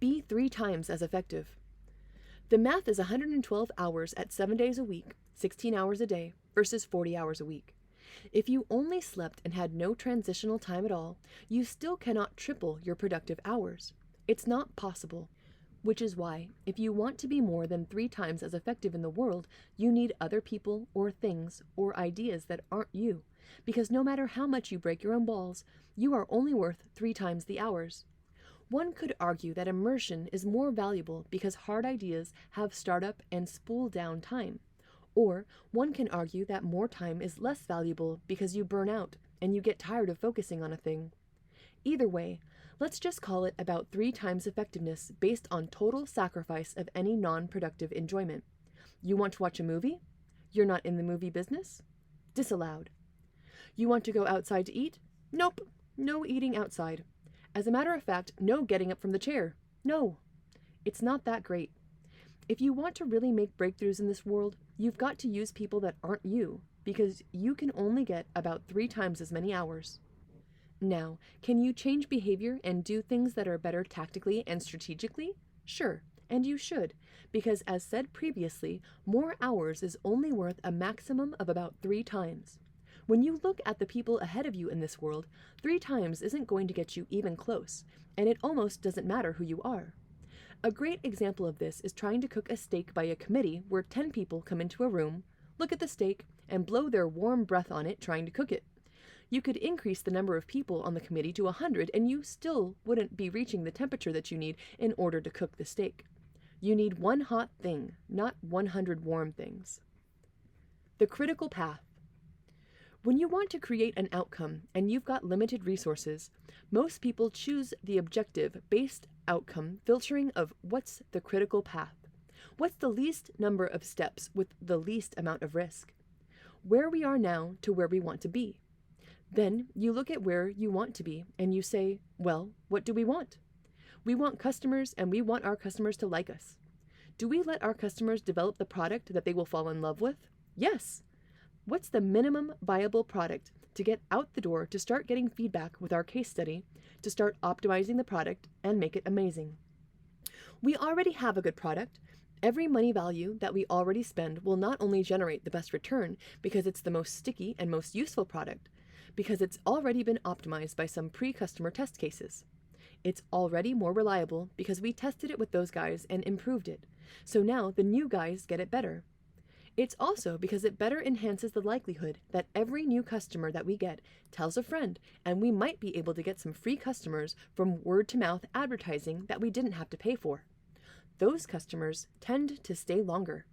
Be 3 times as effective. The math is 112 hours at 7 days a week, 16 hours a day, versus 40 hours a week. If you only slept and had no transitional time at all, you still cannot triple your productive hours. It's not possible. Which is why, if you want to be more than 3 times as effective in the world, you need other people or things or ideas that aren't you. Because no matter how much you break your own balls, you are only worth 3 times the hours. One could argue that immersion is more valuable because hard ideas have startup and spool down time. Or one can argue that more time is less valuable because you burn out and you get tired of focusing on a thing. Either way, let's just call it about 3 times effectiveness based on total sacrifice of any non-productive enjoyment. You want to watch a movie? You're not in the movie business? Disallowed. You want to go outside to eat? Nope, no eating outside. As a matter of fact, no getting up from the chair. No. It's not that great. If you want to really make breakthroughs in this world, you've got to use people that aren't you, because you can only get about 3 times as many hours. Now, can you change behavior and do things that are better tactically and strategically? Sure, and you should, because as said previously, more hours is only worth a maximum of about 3 times. When you look at the people ahead of you in this world, 3 times isn't going to get you even close, and it almost doesn't matter who you are. A great example of this is trying to cook a steak by a committee where 10 people come into a room, look at the steak, and blow their warm breath on it trying to cook it. You could increase the number of people on the committee to 100 and you still wouldn't be reaching the temperature that you need in order to cook the steak. You need 1 hot thing, not 100 warm things. The critical path. When you want to create an outcome and you've got limited resources, most people choose the objective-based outcome filtering of what's the critical path. What's the least number of steps with the least amount of risk? Where we are now to where we want to be. Then you look at where you want to be and you say, well, what do we want? We want customers and we want our customers to like us. Do we let our customers develop the product that they will fall in love with? Yes. What's the minimum viable product to get out the door to start getting feedback with our case study, to start optimizing the product and make it amazing? We already have a good product. Every money value that we already spend will not only generate the best return because it's the most sticky and most useful product, because it's already been optimized by some pre-customer test cases. It's already more reliable because we tested it with those guys and improved it. So now the new guys get it better. It's also because it better enhances the likelihood that every new customer that we get tells a friend, and we might be able to get some free customers from word-to-mouth advertising that we didn't have to pay for. Those customers tend to stay longer.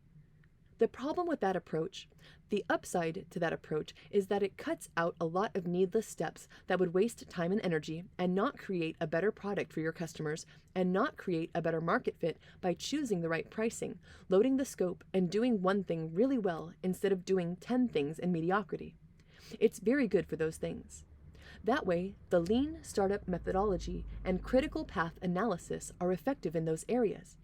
The problem with that approach, the upside to that approach, is that it cuts out a lot of needless steps that would waste time and energy and not create a better product for your customers and not create a better market fit by choosing the right pricing, loading the scope, and doing one thing really well instead of doing 10 things in mediocrity. It's very good for those things. That way, the lean startup methodology and critical path analysis are effective in those areas.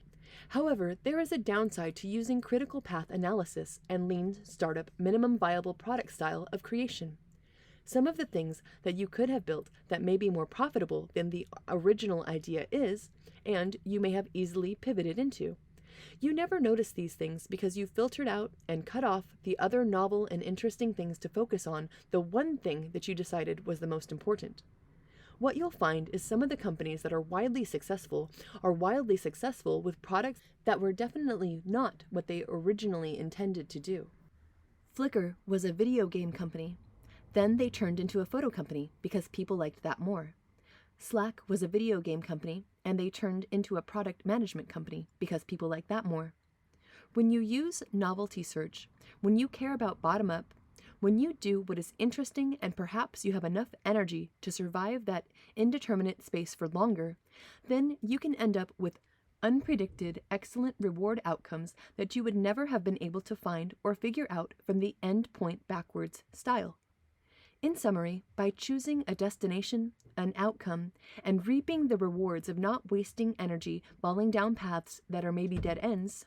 However, there is a downside to using critical path analysis and lean startup minimum viable product style of creation. Some of the things that you could have built that may be more profitable than the original idea is, and you may have easily pivoted into. You never notice these things because you filtered out and cut off the other novel and interesting things to focus on the one thing that you decided was the most important. What you'll find is some of the companies that are wildly successful with products that were definitely not what they originally intended to do. Flickr was a video game company. Then they turned into a photo company because people liked that more. Slack was a video game company, and they turned into a product management company because people liked that more. When you use novelty search, when you care about bottom-up, when you do what is interesting and perhaps you have enough energy to survive that indeterminate space for longer, then you can end up with unpredicted, excellent reward outcomes that you would never have been able to find or figure out from the end point backwards style. In summary, by choosing a destination, an outcome, and reaping the rewards of not wasting energy falling down paths that are maybe dead ends,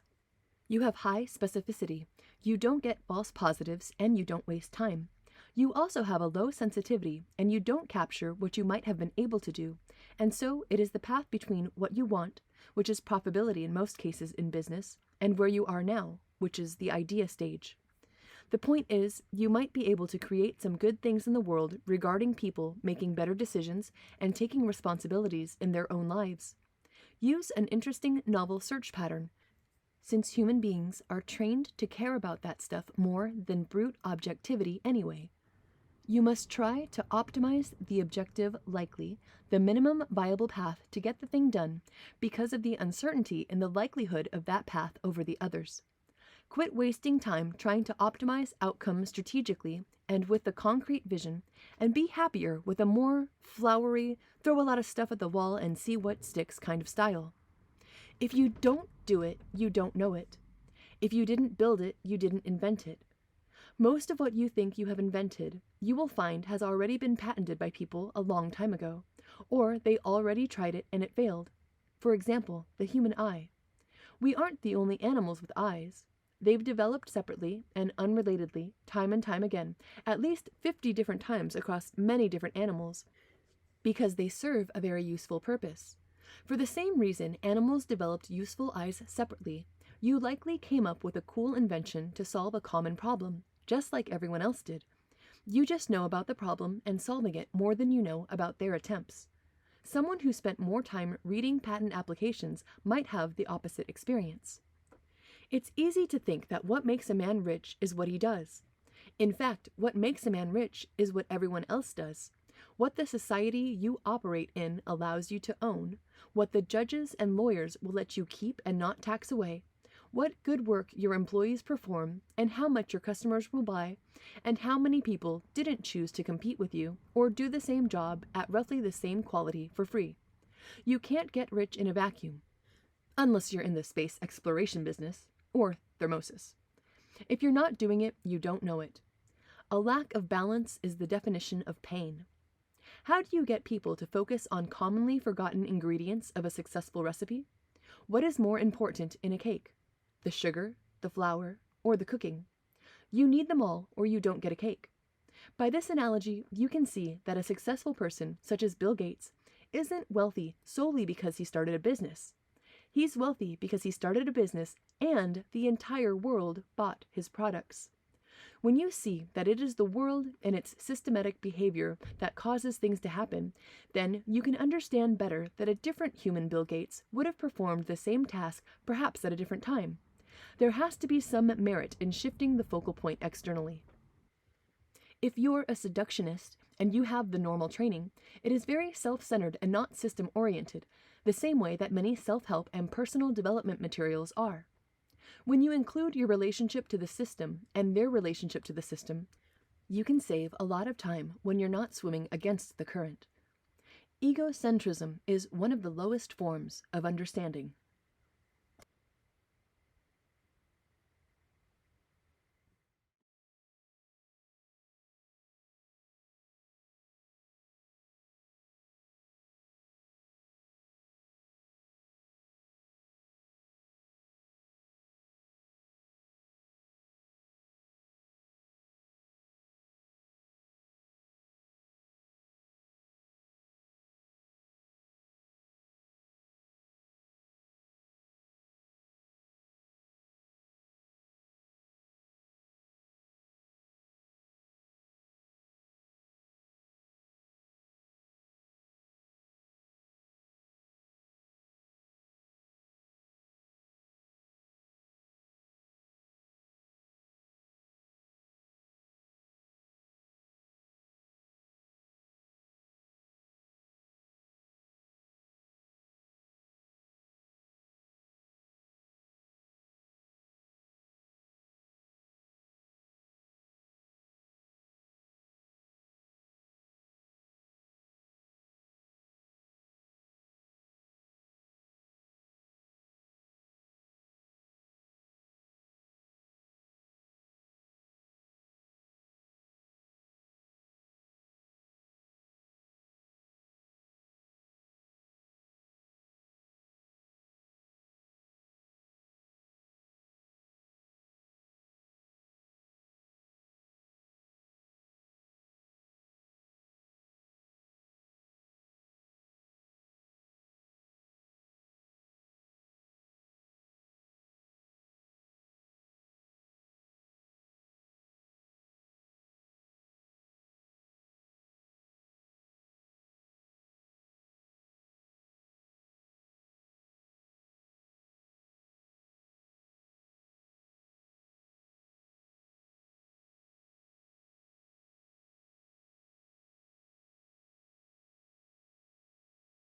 you have high specificity. You don't get false positives and you don't waste time. You also have a low sensitivity and you don't capture what you might have been able to do. And so it is the path between what you want, which is profitability in most cases in business, and where you are now, which is the idea stage. The point is, you might be able to create some good things in the world regarding people making better decisions and taking responsibilities in their own lives. Use an interesting novel search pattern, since human beings are trained to care about that stuff more than brute objectivity anyway. You must try to optimize the objective likely, the minimum viable path to get the thing done, because of the uncertainty in the likelihood of that path over the others. Quit wasting time trying to optimize outcomes strategically and with the concrete vision, and be happier with a more flowery, throw a lot of stuff at the wall and see what sticks kind of style. If you don't do it, you don't know it. If you didn't build it, you didn't invent it. Most of what you think you have invented, you will find has already been patented by people a long time ago, or they already tried it and it failed. For example, the human eye. We aren't the only animals with eyes. They've developed separately and unrelatedly, time and time again, at least 50 different times across many different animals, because they serve a very useful purpose. For the same reason animals developed useful eyes separately, you likely came up with a cool invention to solve a common problem, just like everyone else did. You just know about the problem and solving it more than you know about their attempts. Someone who spent more time reading patent applications might have the opposite experience. It's easy to think that what makes a man rich is what he does. In fact, what makes a man rich is what everyone else does. What the society you operate in allows you to own, what the judges and lawyers will let you keep and not tax away, what good work your employees perform, and how much your customers will buy, and how many people didn't choose to compete with you or do the same job at roughly the same quality for free. You can't get rich in a vacuum, unless you're in the space exploration business, or thermosis. If you're not doing it, you don't know it. A lack of balance is the definition of pain. How do you get people to focus on commonly forgotten ingredients of a successful recipe? What is more important in a cake? The sugar, the flour, or the cooking? You need them all or you don't get a cake. By this analogy, you can see that a successful person, such as Bill Gates, isn't wealthy solely because he started a business. He's wealthy because he started a business and the entire world bought his products. When you see that it is the world and its systematic behavior that causes things to happen, then you can understand better that a different human Bill Gates would have performed the same task perhaps at a different time. There has to be some merit in shifting the focal point externally. If you're a seductionist and you have the normal training, it is very self-centered and not system-oriented, the same way that many self-help and personal development materials are. When you include your relationship to the system and their relationship to the system, you can save a lot of time when you're not swimming against the current. Egocentrism is one of the lowest forms of understanding.